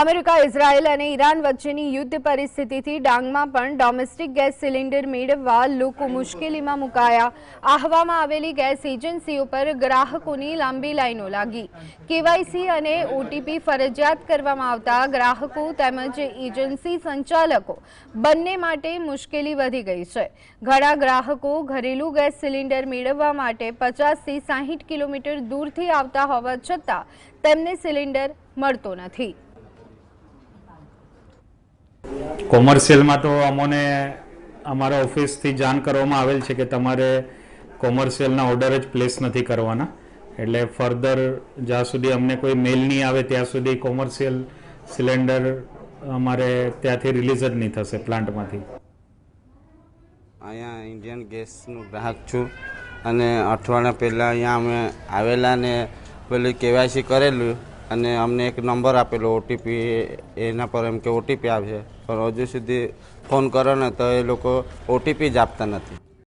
America, Israel અને Iran વચ્ચેની યુદ્ધ પરિસ્થિતિથી ડાંગમાં પણ ડોમેસ્ટિક ગેસ સિલિન્ડર મેળવવા લોકો મુશ્કેલીમાં મુકાયા। આહવામાં આવેલી ગેસ એજન્સીઓ પર ગ્રાહકોની લાંબી લાઈનો લાગી। કેવાયસી અને ઓટીપી ફરજિયાત કરવામાં આવતા ગ્રાહકો તેમજ એજન્સી સંચાલકો બંને માટે મુશ્કેલી વધી ગઈ છે। ઘણા ગ્રાહકો ઘરેલુ ગેસ સિલિન્ડર મેળવવા માટે 50 થી 60 કિલોમીટર દૂરથી આવતા હોવા છતાં તેમને સિલિન્ડર મળતો નથી। કોમર્શિયલમાં તો અમોને અમારા ઓફિસથી જાણ કરવામાં આવેલ છે કે તમારે કોમર્શિયલના ઓર્ડર જ પ્લેસ નથી કરવાના, એટલે ફર્ધર જ્યાં સુધી અમને કોઈ મેલ નહીં આવે ત્યાં સુધી કોમર્શિયલ સિલિન્ડર અમારે ત્યાંથી રિલીઝ જ નહીં થશે પ્લાન્ટમાંથી। અહીંયા ઇન્ડિયન ગેસનું ગ્રાહક છું અને અઠવાડિયા પહેલાં અહીંયા અમે આવેલા ને પેલી કેવાયસી કરેલું અને અમને એક નંબર આપેલો ઓટીપી, એના પર એમ કે ઓટીપી આવશે, પણ હજુ સુધી ફોન કરો ને તો એ લોકો ઓટીપી જ આપતા નથી।